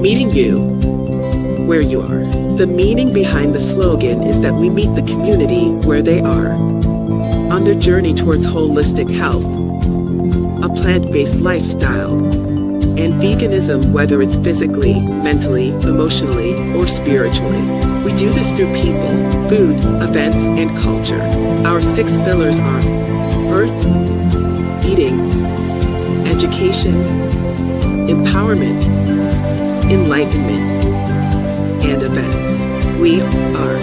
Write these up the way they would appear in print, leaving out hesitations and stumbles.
Meeting you where you are. The meaning behind the slogan is that we meet the community where they are on their journey towards holistic health, a plant-based lifestyle, and veganism, whether it's physically, mentally, emotionally, or spiritually. We do this through people, food, events, and culture. Our 6 pillars are earth, eating, education, empowerment, enlightenment, and events. We are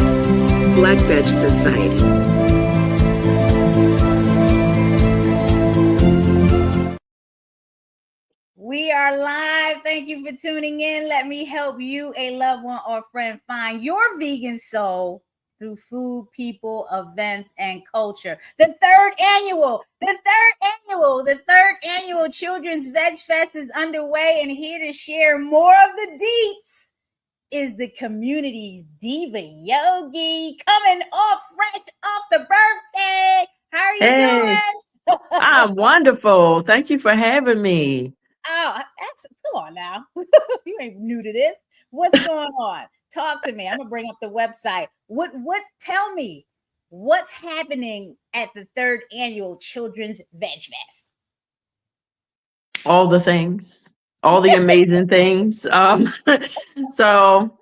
Black Veg Society. We are live. Thank you for tuning in. Let me help you, a loved one or friend, find your vegan soul through food, people, events, and culture. The third annual Children's Veg Fest is underway, and here to share more of the deets is the community's diva Yogi, coming off fresh off the birthday. How are you doing? I'm wonderful. Thank you for having me. Oh, come on now. You ain't new to this. What's going on? Talk to me. I'm gonna bring up the website. Tell me what's happening at the 3rd annual Children's Veg Fest? All the things, all the amazing things. So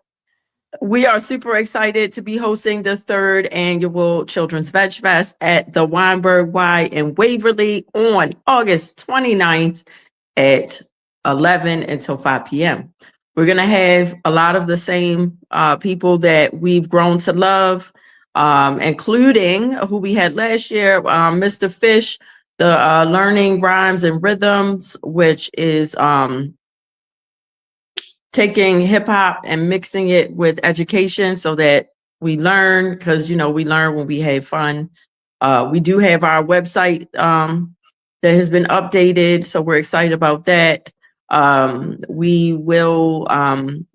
we are super excited to be hosting the 3rd annual Children's Veg Fest at the Weinberg Y in Waverly on August 29th at 11 until 5 p.m. We're going to have a lot of the same people that we've grown to love, including who we had last year, Mr. Fish, the Learning Rhymes and Rhythms, which is taking hip hop and mixing it with education so that we learn, because, we learn when we have fun. We do have our website that has been updated, so we're excited about that. We will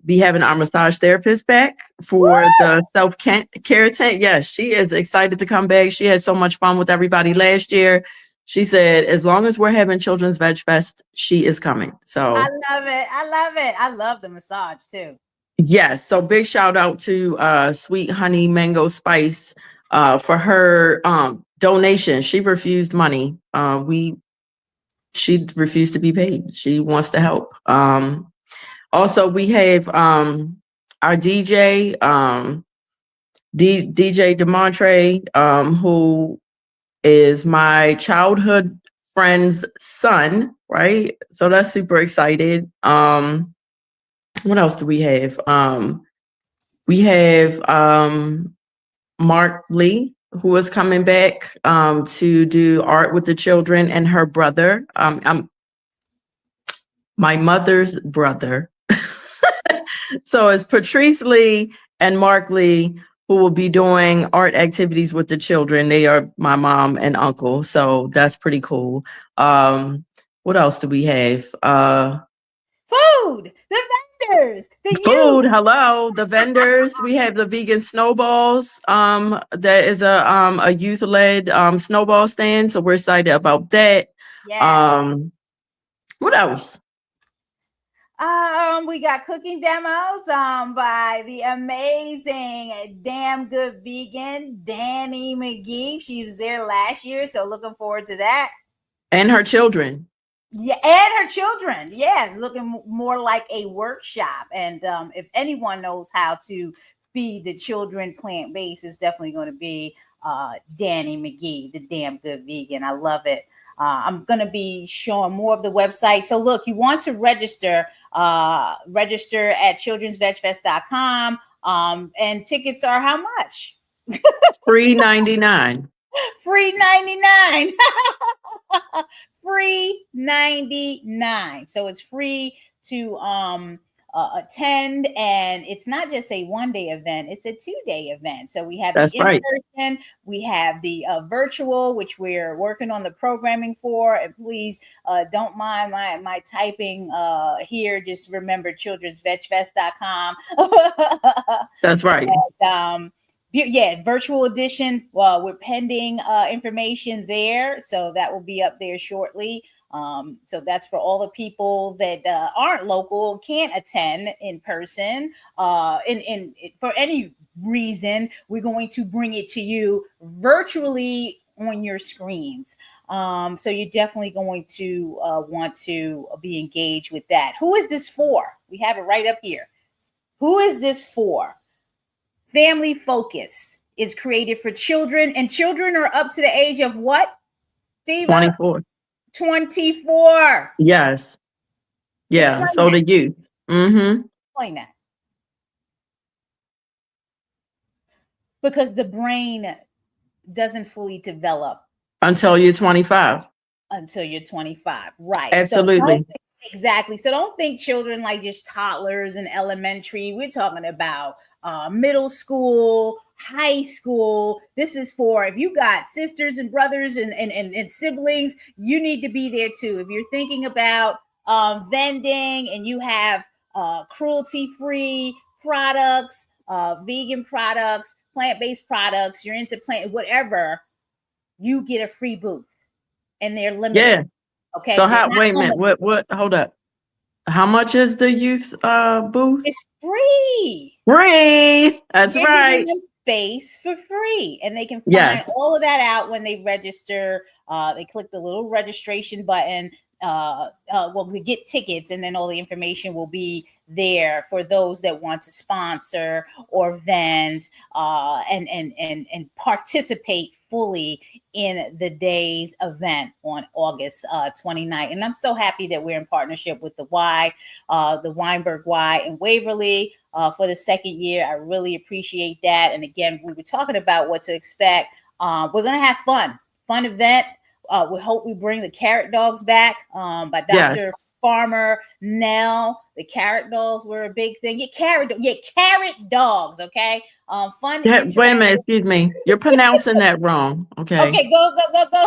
be having our massage therapist back for the self-care tent. Yes, she is excited to come back. She had so much fun with everybody last year. She said, as long as we're having Children's Veg Fest, she is coming. So I love it. I love the massage too. Yes. So big shout out to Sweet Honey Mango Spice for her donation. She refused money. She refused to be paid. She wants to help. Also, we have our DJ, DJ DeMontre, who is my childhood friend's son, right? So that's super excited. What else do we have? We have Mark Lee, who is coming back to do art with the children, and her brother. My mother's brother. So it's Patrice Lee and Mark Lee, who will be doing art activities with the children. They are my mom and uncle, so that's pretty cool. What else do we have? Food, the vendors, food. Hello, the vendors. We have the vegan snowballs. That is a youth-led snowball stand, so we're excited about that. Yeah. What else? We got cooking demos by the amazing Damn Good Vegan Danny McGee. She was there last year, so looking forward to that. And her children. Yeah, and her children. Yeah, looking more like a workshop. And if anyone knows how to feed the children plant-based, it's definitely going to be Danny McGee, the Damn Good Vegan. I love it. I'm going to be showing more of the website. So look, you want to register at childrensvegfest.com. And tickets are how much? Free $99. Free $99. Free $99. So it's free to attend, and it's not just a one-day event, it's a 2-day event. So we have the in-person, we have the virtual, which we're working on the programming for. And please don't mind my typing here. Just remember childrensvegfest.com. That's right. And, yeah, virtual edition. Well, we're pending information there, so that will be up there shortly. So that's for all the people that aren't local, can't attend in person, for any reason. We're going to bring it to you virtually on your screens. So you're definitely going to want to be engaged with that. Who is this for? We have it right up here. Who is this for? Family Focus is created for children, and children are up to the age of what, Diva? 24. 24. Yes. Yeah. Explain So that. the youth. Mm-hmm. Explain that. Because the brain doesn't fully develop Until you're 25. until you're 25. Right. Absolutely. Exactly. So don't think children like just toddlers and elementary. We're talking about middle school, high school. This is for if you got sisters and brothers and siblings, you need to be there too. If you're thinking about vending and you have cruelty-free products, vegan products, plant-based products, you're into plant, whatever, you get a free booth, and they're limited. Yeah. Okay. So wait a minute. What hold up. How much is the youth booth? It's free. Free. That's They're right. giving them space for free, and they can find Yes. all of that out when they register. They click the little registration button. We get tickets, and then all the information will be there for those that want to sponsor or vend and participate fully in the day's event on August 29th. And I'm so happy that we're in partnership with the Weinberg Y in Waverly for the second year. I really appreciate that. And again, we were talking about what to expect. We're going to have fun event. We hope we bring the carrot dogs back by Dr. Farmer Nell. The carrot dogs were a big thing. Carrot dogs. Okay. Fun. Yeah, wait a minute. Excuse me. You're pronouncing that wrong. Okay. Okay. Go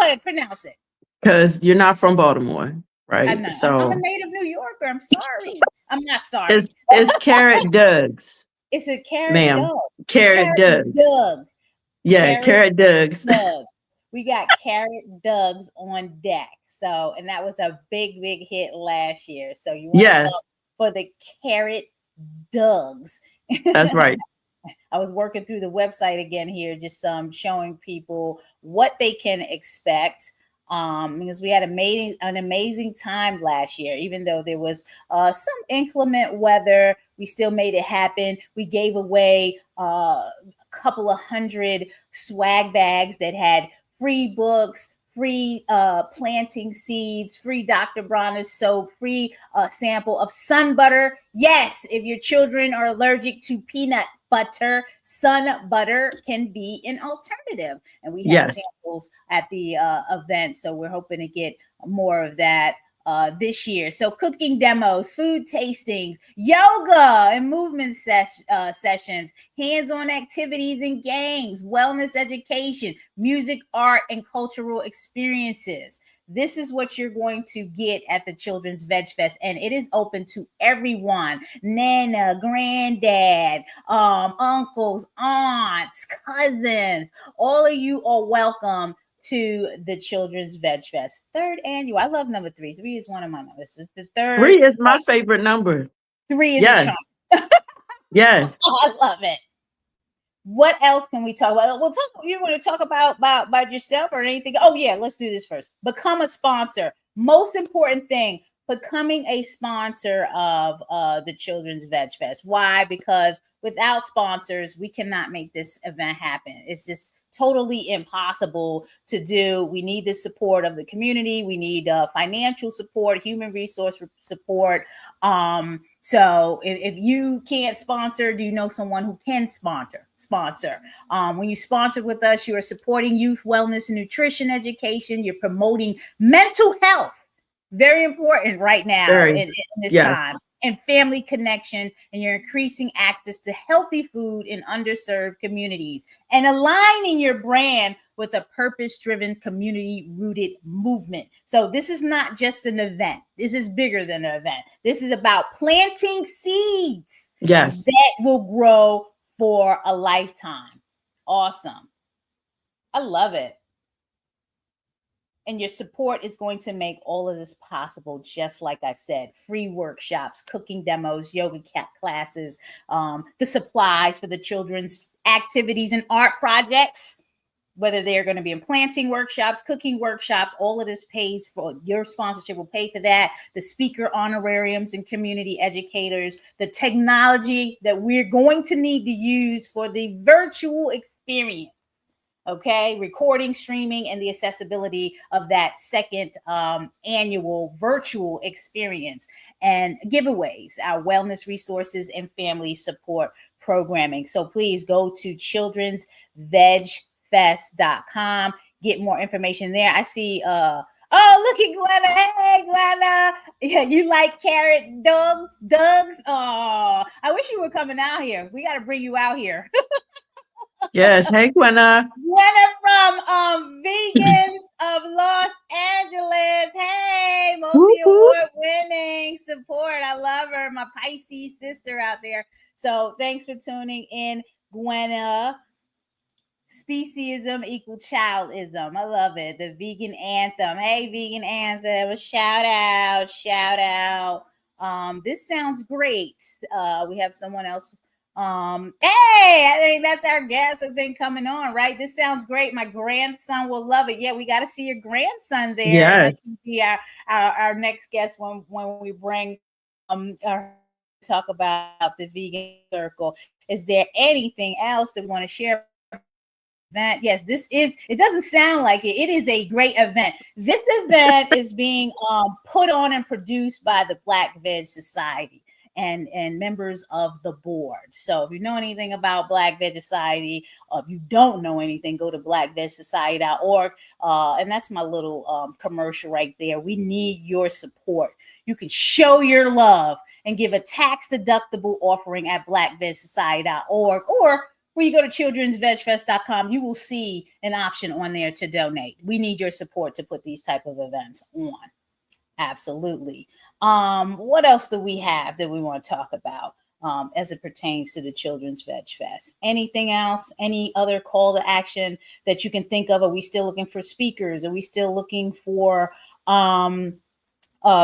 ahead. Pronounce it. Because you're not from Baltimore, right? I'm So a native New Yorker. I'm sorry. I'm not sorry. It's carrot dogs. It's a carrot dog. Carrot dogs. Yeah, carrot dogs. We got carrot dogs on deck. So, and that was a big hit last year. So you want to look for the carrot dogs. That's right. I was working through the website again here, just showing people what they can expect. Because we had an amazing time last year, even though there was some inclement weather, we still made it happen. We gave away a couple of 100 swag bags that had free books, free planting seeds, free Dr. Bronner's soap, free sample of sun butter. Yes, if your children are allergic to peanut butter, sun butter can be an alternative. And we have samples at the event. So we're hoping to get more of that this year. So cooking demos, food tastings, yoga and movement sessions, hands-on activities and games, wellness education, music, art, and cultural experiences. This is what you're going to get at the Children's Veg Fest, and it is open to everyone: Nana, granddad, uncles, aunts, cousins. All of you are welcome to the Children's Veg Fest. Third annual. I love number 3. 3 is one of my numbers. It's the third. 3 is my favorite number. 3 is a charm. Yes. Oh, I love it. What else can we talk about? You want to talk about yourself or anything? Oh yeah, let's do this first. Become a sponsor. Most important thing, becoming a sponsor of the Children's Veg Fest. Why? Because without sponsors, we cannot make this event happen. It's just totally impossible to do. We need the support of the community. We need financial support, human resource support. So if you can't sponsor, do you know someone who can sponsor? When you sponsor with us, you are supporting youth wellness and nutrition education. You're promoting mental health. Very important right now in this time. And family connection, and you're increasing access to healthy food in underserved communities and aligning your brand with a purpose-driven, community-rooted movement. So this is not just an event. This is bigger than an event. This is about planting seeds that will grow for a lifetime. Awesome. I love it. And your support is going to make all of this possible. Just like I said, free workshops, cooking demos, yoga classes, the supplies for the children's activities and art projects, whether they're going to be in planting workshops, cooking workshops, all of this pays for, your sponsorship will pay for that. The speaker honorariums and community educators, the technology that we're going to need to use for the virtual experience. Okay, recording, streaming, and the accessibility of that second annual virtual experience, and giveaways, our wellness resources, and family support programming. So please go to childrensvegfest.com, get more information there. I see oh, look at Glenna. Hey, Glenna. Yeah, you like carrot Doug's? Oh, I wish you were coming out here. We got to bring you out here. Yes. Hey, Gwenna. Gwenna from Vegans of Los Angeles. Hey, multi-award winning support. I love her. My Pisces sister out there. So thanks for tuning in, Gwenna. Speciesism equal childism. I love it. The vegan anthem. Hey, vegan anthem. A shout out. This sounds great. We have someone else. Hey, I think that's our guest, I think, coming on, right? This sounds great. My grandson will love it. Yeah, we got to see your grandson there. Yes. That can be our next guest when we bring talk about the vegan circle. Is there anything else that we want to share? Event? Yes, it doesn't sound like it. It is a great event. This event is being put on and produced by the Black Veg Society and members of the board. So if you know anything about Black Veg Society, or if you don't know anything, go to blackvegsociety.org. And that's my little commercial right there. We need your support. You can show your love and give a tax-deductible offering at blackvegsociety.org, or when you go to childrensvegfest.com, you will see an option on there to donate. We need your support to put these type of events on. Absolutely. What else do we have that we want to talk about as it pertains to the Children's Veg Fest? Anything else? Any other call to action that you can think of? Are we still looking for speakers? Are we still looking for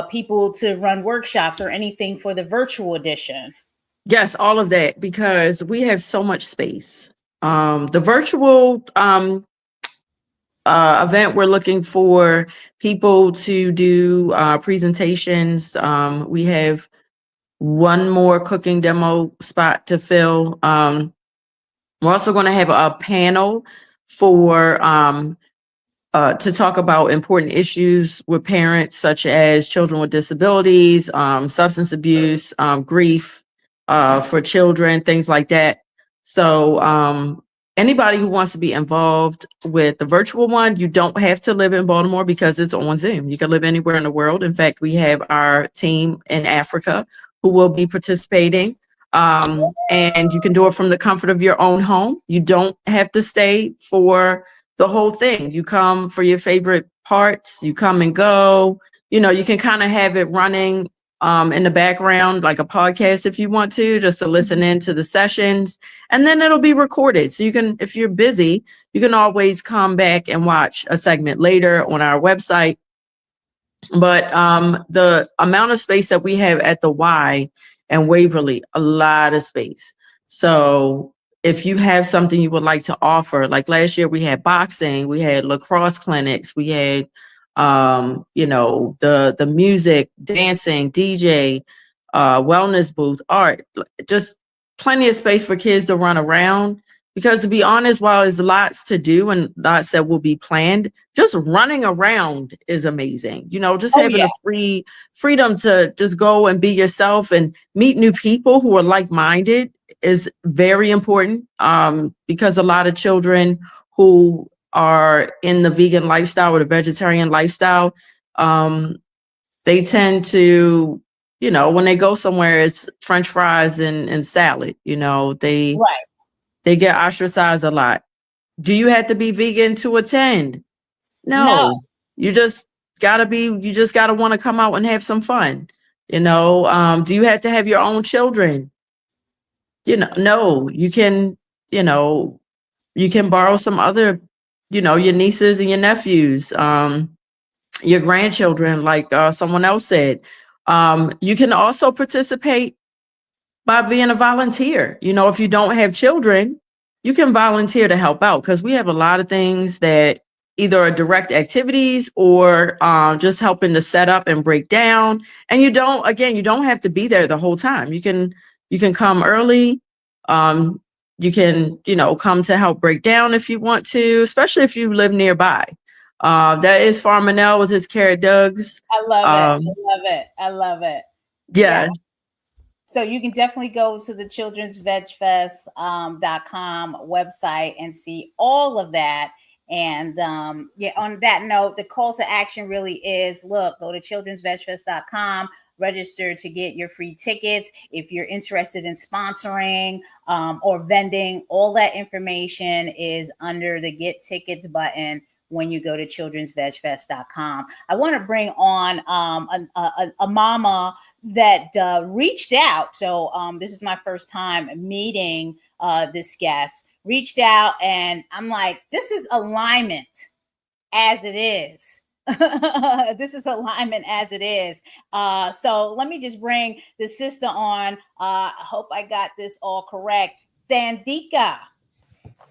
people to run workshops or anything for the virtual edition? Yes, all of that, because we have so much space. The virtual event, we're looking for people to do presentations. We have one more cooking demo spot to fill. We're also going to have a panel for to talk about important issues with parents, such as children with disabilities, substance abuse, grief for children, things like that. So anybody who wants to be involved with the virtual one, you don't have to live in Baltimore because it's on Zoom. You can live anywhere in the world. In fact, we have our team in Africa who will be participating. And you can do it from the comfort of your own home. You don't have to stay for the whole thing. You come for your favorite parts, you come and go. You know, you can kind of have it running in the background, like a podcast if you want to, just to listen into the sessions, and then it'll be recorded. So you can, if you're busy, you can always come back and watch a segment later on our website. But the amount of space that we have at the Y and Waverly, a lot of space. So if you have something you would like to offer, like last year we had boxing, we had lacrosse clinics, we had you know, the music, dancing, DJ, wellness booth, art, just plenty of space for kids to run around. Because to be honest, while there's lots to do and lots that will be planned, just running around is amazing. You know, just having a freedom to just go and be yourself and meet new people who are like-minded is very important, because a lot of children who are in the vegan lifestyle or the vegetarian lifestyle, they tend to, you know, when they go somewhere, it's French fries and salad, you know, they get ostracized a lot. Do you have to be vegan to attend? No. You just gotta want to come out and have some fun. You know, do you have to have your own children? You know, no, you can, you know, you can borrow some other, you know, your nieces and your nephews. your grandchildren, like someone else said. You can also participate by being a volunteer. You know, if you don't have children, you can volunteer to help out, because we have a lot of things that either are direct activities or just helping to set up and break down. And you don't have to be there the whole time. You can come early. You can, come to help break down if you want to, especially if you live nearby. That is Farmanelle with his Carrot Doug's. I love it. I love it. I love it. Yeah. So you can definitely go to the children'svegfest.com website and see all of that. And on that note, the call to action really is, look, go to children'svegfest.com, register to get your free tickets. If you're interested in sponsoring or vending, all that information is under the Get Tickets button when you go to children'svegfest.com. I want to bring on a mama that reached out. So this is my first time meeting this guest. Reached out, and I'm like, this is alignment as it is. This is alignment as it is. So let me just bring the sister on. I hope I got this all correct. Thandika,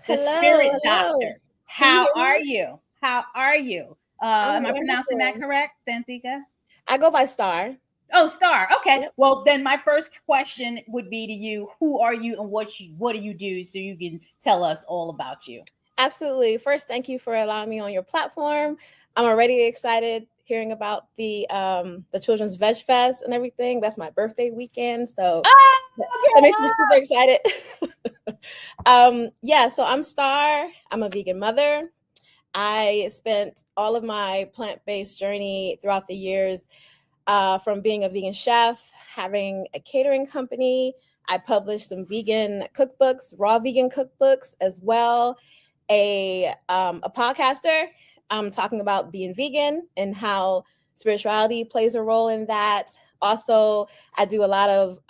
the spirit doctor. How are you? How are you? Am I pronouncing that correct, Thandika? I go by Star. Oh, Star. Okay. Yep. Well, then my first question would be to you: who are you, and what do you do, so you can tell us all about you? Absolutely. First, thank you for allowing me on your platform. I'm already excited hearing about the Children's Veg Fest and everything. That's my birthday weekend, so that makes me super excited. So I'm Star. I'm a vegan mother. I spent all of my plant-based journey throughout the years, from being a vegan chef, having a catering company. I published some vegan cookbooks, raw vegan cookbooks as well. A podcaster, talking about being vegan and how spirituality plays a role in that. Also, I do a lot of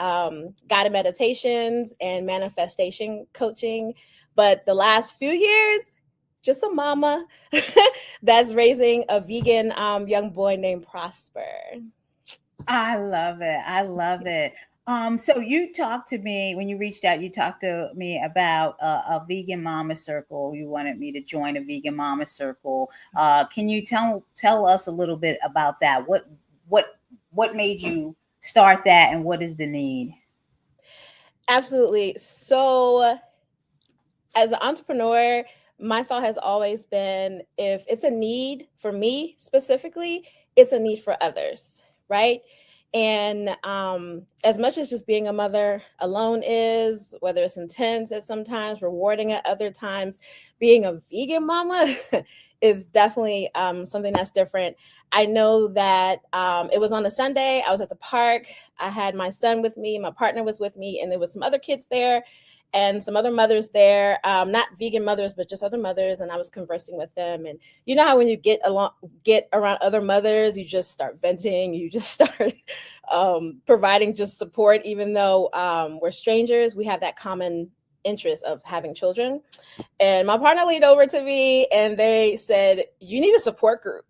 guided meditations and manifestation coaching. But the last few years, just a mama that's raising a vegan young boy named Prosper. I love it. I love it. So you talked to me when you reached out. You talked to me about a vegan mama circle. You wanted me to join a vegan mama circle. Can you tell us a little bit about that? What made you start that, and what is the need? Absolutely. So, as an entrepreneur, my thought has always been, if it's a need for me specifically, it's a need for others, right? And as much as just being a mother alone is, whether it's intense at sometimes, rewarding at other times, being a vegan mama is definitely something that's different. I know that it was on a Sunday. I was at the park. I had my son with me. My partner was with me, and there was some other kids there and some other mothers there, not vegan mothers, but just other mothers. And I was conversing with them. And you know how when you get around other mothers, you just start venting, you just start providing just support, even though we're strangers, we have that common interest of having children. And my partner leaned over to me and they said, you need a support group.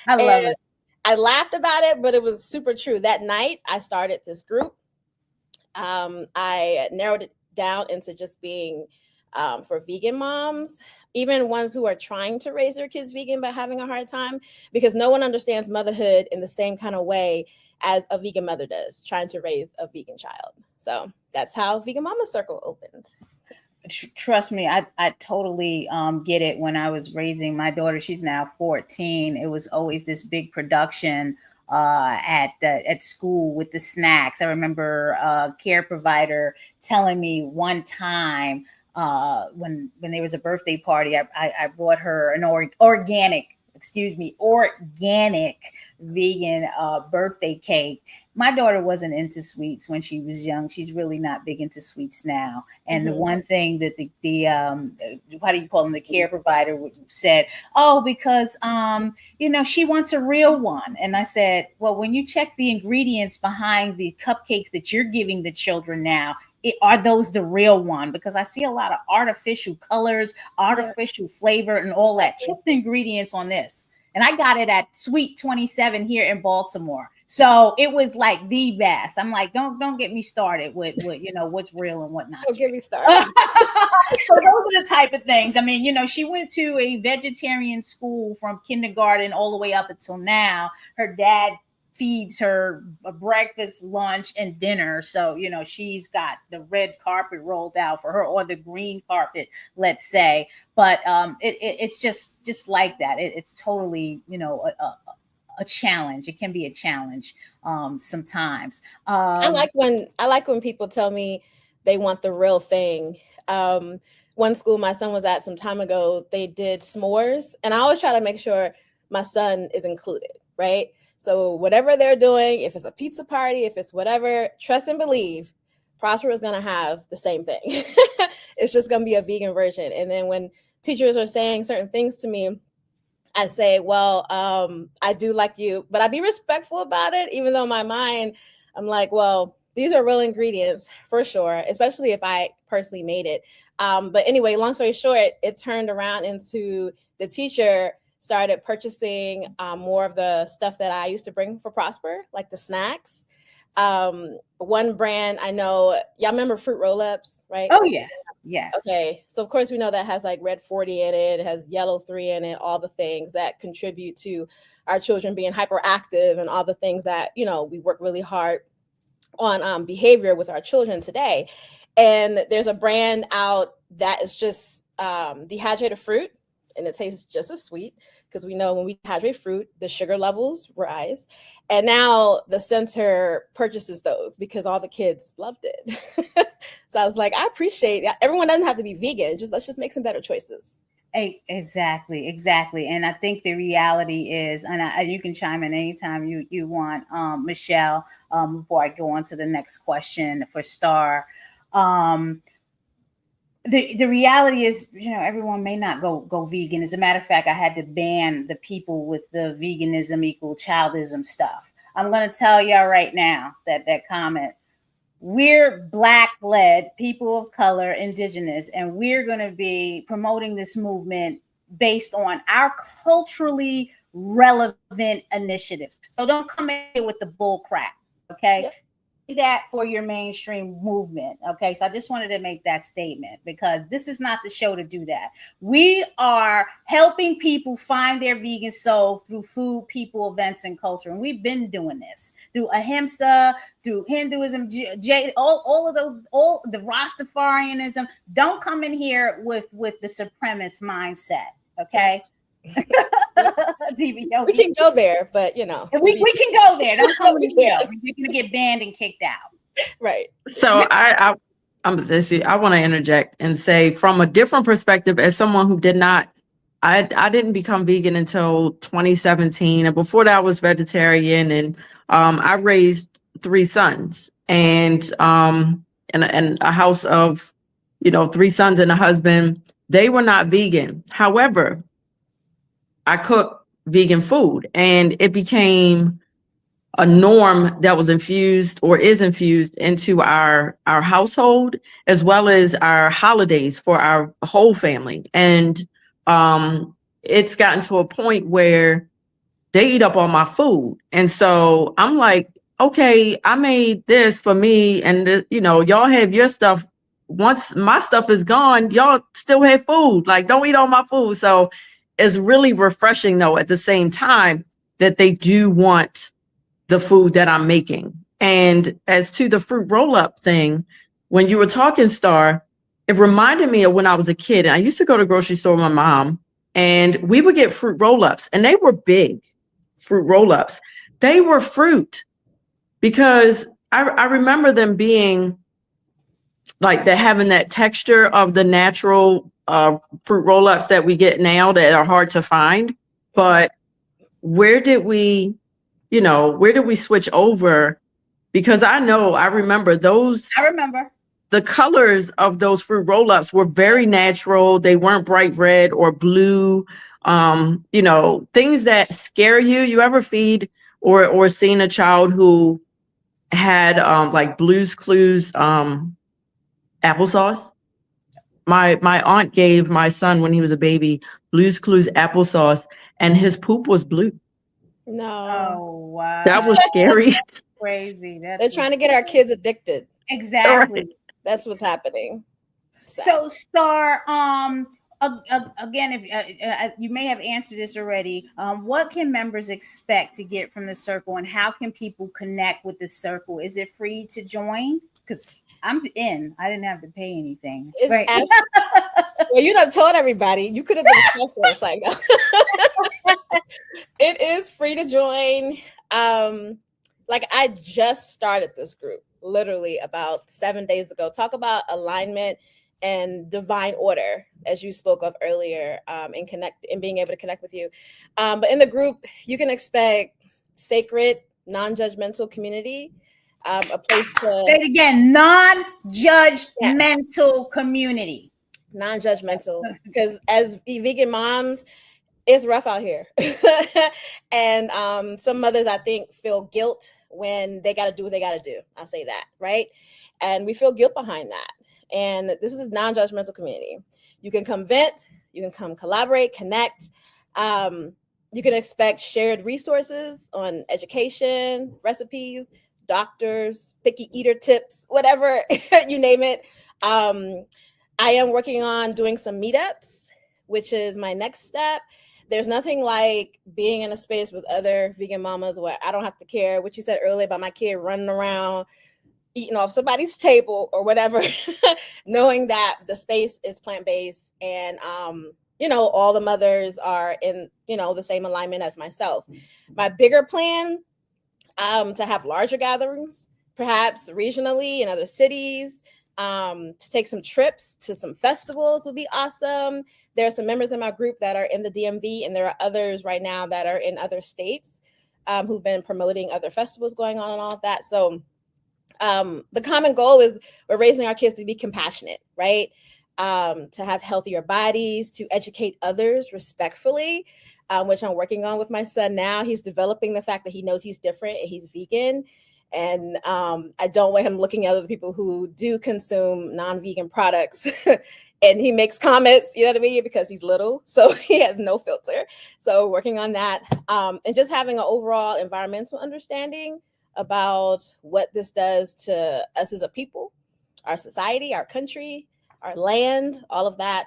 I love it. I laughed about it, but it was super true. That night I started this group. I narrowed it down into just being for vegan moms, even ones who are trying to raise their kids vegan but having a hard time, because no one understands motherhood in the same kind of way as a vegan mother does, trying to raise a vegan child. So that's how Vegan Mama Circle opened. Trust me, I totally get it. When I was raising my daughter, she's now 14, it was always this big production at school with the snacks. I remember a care provider telling me one time when there was a birthday party, I brought her an organic vegan birthday cake. My daughter wasn't into sweets when she was young. She's really not big into sweets now. And the one thing that the how do you call them, the care provider said, oh, because she wants a real one. And I said, well, when you check the ingredients behind the cupcakes that you're giving the children now, are those the real one? Because I see a lot of artificial colors, artificial flavor, and all that. Check the ingredients on this. and I got it at Sweet 27 here in Baltimore. So it was like the best. I'm like, don't get me started with what's real and what not. Don't get me started. So those are the type of things. I mean, she went to a vegetarian school from kindergarten all the way up until now. Her dad feeds her a breakfast, lunch, and dinner. So, she's got the red carpet rolled out for her, or the green carpet, let's say. But it's just like that. It's totally, a challenge. It can be a challenge sometimes. I like when people tell me they want the real thing. One school my son was at some time ago, they did s'mores, and I always try to make sure my son is included, right? So whatever they're doing, if it's a pizza party, if it's whatever, trust and believe, Prosper is going to have the same thing. It's just going to be a vegan version. And then when teachers are saying certain things to me, I say, well, I do like you, but I be respectful about it, even though in my mind, I'm like, well, these are real ingredients for sure, especially if I personally made it. But anyway, long story short, it turned around into the teacher started purchasing more of the stuff that I used to bring for Prosper, like the snacks. One brand I know, y'all remember fruit roll-ups, right? Oh, yeah. Yes. Okay. So of course we know that has like red 40 in it. It has yellow 3 in it, all the things that contribute to our children being hyperactive and all the things that, we work really hard on behavior with our children today. And there's a brand out that is just dehydrated fruit, and it tastes just as sweet, because we know when we dehydrate fruit, the sugar levels rise. And now the center purchases those because all the kids loved it. So I was like, I appreciate that. Everyone doesn't have to be vegan. Let's just make some better choices. Exactly. And I think the reality is, and you can chime in anytime you want, Michelle, before I go on to the next question for Star. The reality is, everyone may not go vegan. As a matter of fact, I had to ban the people with the veganism equal childism stuff. I'm going to tell y'all right now that comment. We're Black-led, people of color, indigenous, and we're going to be promoting this movement based on our culturally relevant initiatives. So don't come in with the bull crap, okay? Yep. That for your mainstream movement. Okay. So I just wanted to make that statement, because this is not the show to do that. We are helping people find their vegan soul through food, people, events, and culture. And we've been doing this through Ahimsa, through Hinduism, all the Rastafarianism. Don't come in here with the supremacist mindset. Okay. We can go there, but we can go there. Don't come to jail. You're gonna get banned and kicked out. Right. So I want to interject and say, from a different perspective, as someone who I didn't become vegan until 2017, and before that I was vegetarian, and I raised 3 sons, and a house of 3 sons and a husband. They were not vegan. However, I cook vegan food, and it became a norm that was infused or is infused into our household, as well as our holidays for our whole family. And it's gotten to a point where they eat up all my food. And so I'm like, okay, I made this for me, and y'all have your stuff. Once my stuff is gone, y'all still have food. Like, don't eat all my food. So it's really refreshing, though, at the same time, that they do want the food that I'm making. And as to the fruit roll-up thing, when you were talking, Star, it reminded me of when I was a kid. And I used to go to the grocery store with my mom, and we would get fruit roll-ups, and they were big fruit roll-ups. They were fruit, because I remember them being like they're having that texture of the natural fruit roll-ups that we get now that are hard to find. But where did we switch over? Because I remember the colors of those fruit roll-ups were very natural. They weren't bright red or blue. Things that scare you. You ever feed or seen a child who had like Blue's Clues applesauce? My aunt gave my son, when he was a baby, Blue's Clues applesauce, and his poop was blue. No. Oh, wow. That was scary. That's crazy. They're trying to get our kids addicted. Exactly. Right. That's what's happening. So, Star, again, if you may have answered this already, what can members expect to get from the circle, and how can people connect with the circle? Is it free to join? Because I'm in. I didn't have to pay anything. It's Right. Well, you done told everybody. You could have been a specialist. Like, it is free to join. Like, I just started this group literally about 7 days ago. Talk about alignment and divine order, as you spoke of earlier, and being able to connect with you. But in the group, you can expect sacred, non-judgmental community, a place to say it again, non-judgmental community. Non-judgmental, because as vegan moms, it's rough out here. And some mothers, I think, feel guilt when they got to do what they got to do. I'll say that, right? And we feel guilt behind that. And this is a non-judgmental community. You can come vent, you can come collaborate, connect. You can expect shared resources on education, recipes, doctors, picky eater tips, whatever, you name it. I am working on doing some meetups, which is my next step. There's nothing like being in a space with other vegan mamas where I don't have to care what you said earlier about my kid running around, eating off somebody's table or whatever, knowing that the space is plant-based and, all the mothers are in, the same alignment as myself. My bigger plan, to have larger gatherings, perhaps regionally in other cities, to take some trips to some festivals would be awesome. There are some members in my group that are in the DMV, and there are others right now that are in other states, who've been promoting other festivals going on and all of that. So the common goal is we're raising our kids to be compassionate, right? To have healthier bodies, to educate others respectfully, which I'm working on with my son now. He's developing the fact that he knows he's different and he's vegan. And I don't want him looking at other people who do consume non-vegan products. And he makes comments, you know what I mean? Because he's little, so he has no filter. So working on that, and just having an overall environmental understanding about what this does to us as a people, our society, our country, our land, all of that,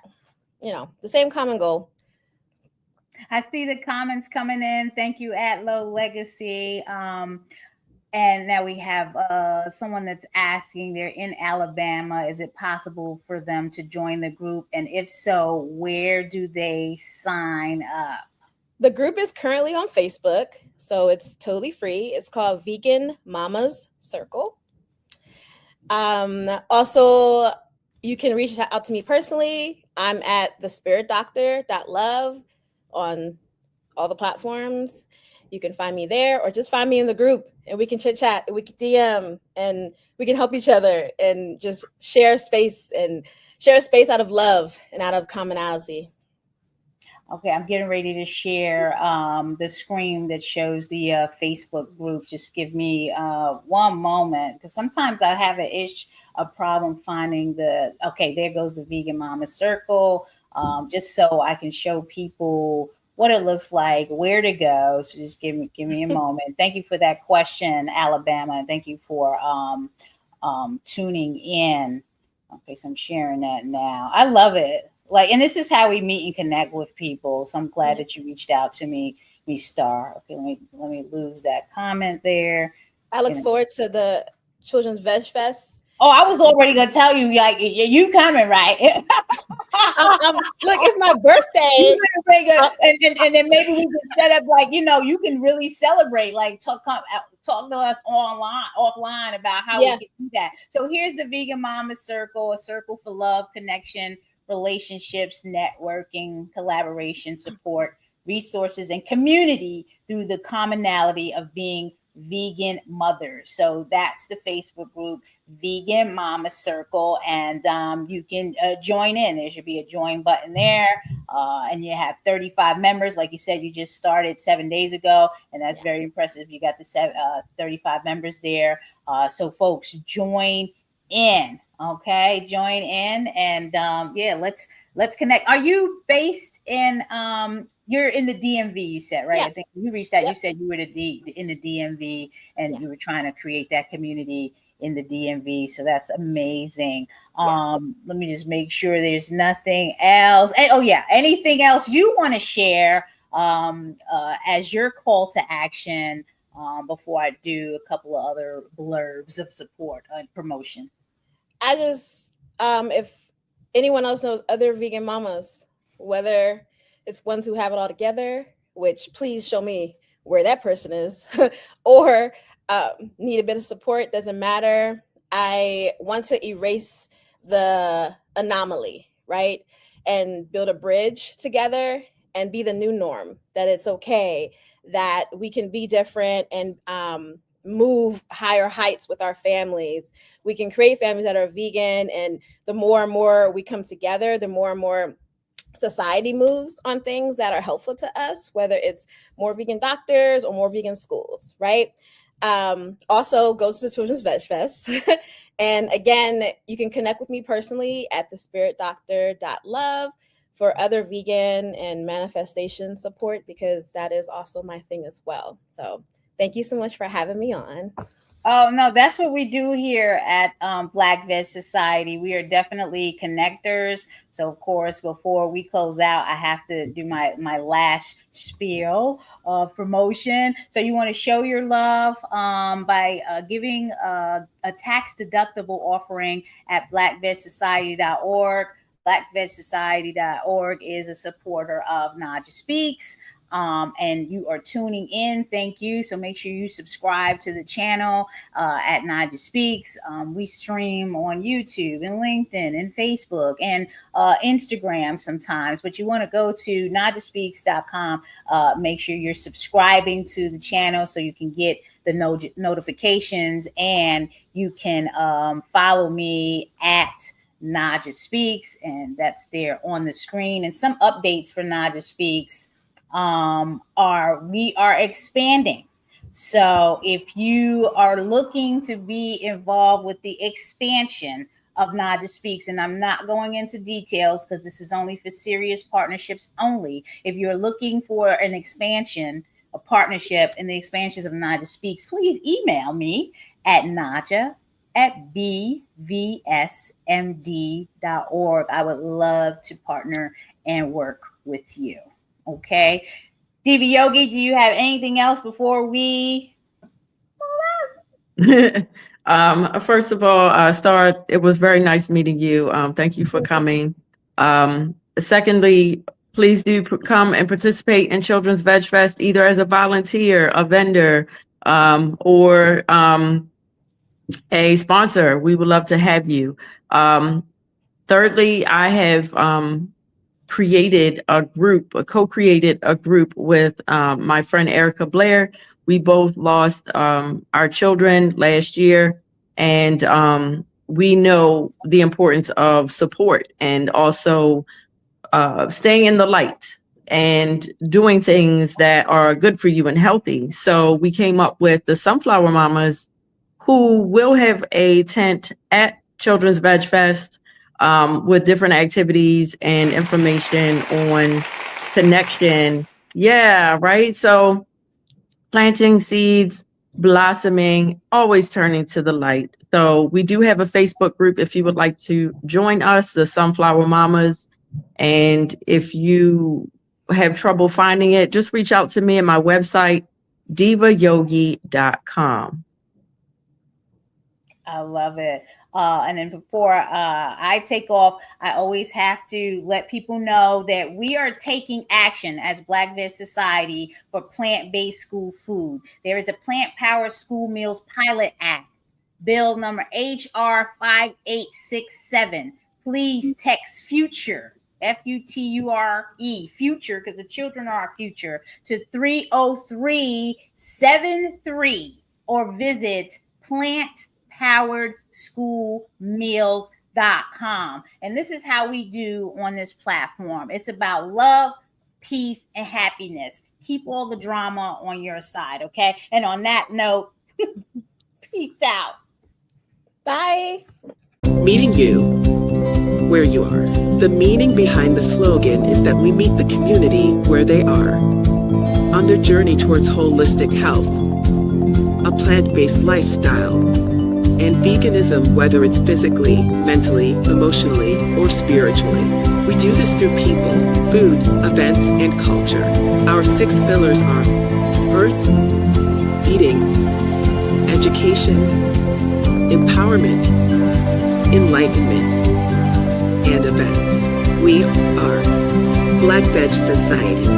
the same common goal. I see the comments coming in. Thank you, Atlo Legacy. And now we have someone that's asking, they're in Alabama. Is it possible for them to join the group? And if so, where do they sign up? The group is currently on Facebook, so it's totally free. It's called Vegan Mamas Circle. Also, you can reach out to me personally. I'm at thespiritdoctor.love on all the platforms. You can find me there, or just find me in the group and we can chit chat, and we can DM, and we can help each other and just share space out of love and out of commonality. Okay, I'm getting ready to share the screen that shows the Facebook group. Just give me one moment, because sometimes I have a problem finding okay, there goes the Vegan Mama Circle, just so I can show people what it looks like, where to go. So just give me a moment. Thank you for that question, Alabama, and thank you for tuning in. Okay, so I'm sharing that now. I love it. And this is how we meet and connect with people. So I'm glad that you reached out to me, Star. Okay, let me lose that comment there. I look forward to the Children's Veg Fest. Oh, I was already gonna tell you, you coming, right? Look, it's my birthday. And then maybe we can set up you can really celebrate, talk to us offline about how we can do that. So here's the Vegan Mama Circle, a circle for love, connection, relationships, networking, collaboration, support, resources, and community through the commonality of being vegan mothers. So that's the Facebook group, Vegan Mama Circle, and you can join in. There should be a join button there, and you have 35 members. Like you said, you just started 7 days ago, and that's very impressive. You got the 35 members there. So folks, join in. Okay, join in, and let's connect. Are you based in you're in the DMV, you said, right? Yes. I think you reached out. Yep. You said you were in the DMV, and you were trying to create that community in the DMV. So that's amazing. Let me just make sure there's nothing else. And, anything else you want to share as your call to action before I do a couple of other blurbs of support and promotion? I just, if anyone else knows other vegan mamas, whether it's ones who have it all together, which please show me where that person is, or need a bit of support, doesn't matter. I want to erase the anomaly, right? And build a bridge together and be the new norm, that it's okay, that we can be different and move higher heights with our families. We can create families that are vegan, and the more and more we come together, the more and more society moves on things that are helpful to us, whether it's more vegan doctors or more vegan schools, right? Also go to the Children's Veg Fest. And again, you can connect with me personally at thespiritdoctor.love for other vegan and manifestation support, because that is also my thing as well. So thank you so much for having me on. Oh, no, that's what we do here at Black Veg Society. We are definitely connectors. So, of course, before we close out, I have to do my last spiel of promotion. So you want to show your love by giving a tax-deductible offering at blackvegsociety.org. Blackvegsociety.org is a supporter of Naja Speaks. And you are tuning in. Thank you. So make sure you subscribe to the channel at Naja Speaks. We stream on YouTube and LinkedIn and Facebook and Instagram sometimes, but you want to go to najaspeaks.com. Make sure you're subscribing to the channel so you can get the notifications, and you can follow me at Naja Speaks, and that's there on the screen. And some updates for Naja Speaks we are expanding. So if you are looking to be involved with the expansion of Naja Speaks, and I'm not going into details because this is only for serious partnerships only. If you're looking for an expansion, a partnership in the expansions of Naja Speaks, please email me at naja@bvsmd.org. I would love to partner and work with you. Okay. Diva Yogi, do you have anything else before we? First of all, Star, it was very nice meeting you. Thank you for coming. Secondly, please do come and participate in Children's Veg Fest, either as a volunteer, a vendor, or a sponsor. We would love to have you. Thirdly, I have co-created a group with my friend Erica Blair. We both lost our children last year, and we know the importance of support and also staying in the light and doing things that are good for you and healthy. So we came up with the Sunflower Mamas, who will have a tent at Children's Veg Fest with different activities and information on connection. Yeah, right. So planting seeds, blossoming, always turning to the light. So we do have a Facebook group if you would like to join us, the Sunflower Mamas. And if you have trouble finding it, just reach out to me at my website, divayogi.com. I love it. And then before I take off, I always have to let people know that we are taking action as Black Veg Society for plant-based school food. There is a Plant-Powered School Meals Pilot Act, bill number HR 5867. Please text FUTURE, FUTURE, future, because the children are our future, to 30373, or visit plantpoweredschoolmeals.com. And this is how we do on this platform. It's about love, peace, and happiness. Keep all the drama on your side, okay? And on that note, peace out. Bye. Meeting you where you are. The meaning behind the slogan is that we meet the community where they are, on their journey towards holistic health, a plant-based lifestyle, and veganism, whether it's physically, mentally, emotionally, or spiritually. We do this through people, food, events, and culture. Our 6 pillars are earth, eating, education, empowerment, enlightenment, and events. We are Black Veg Society.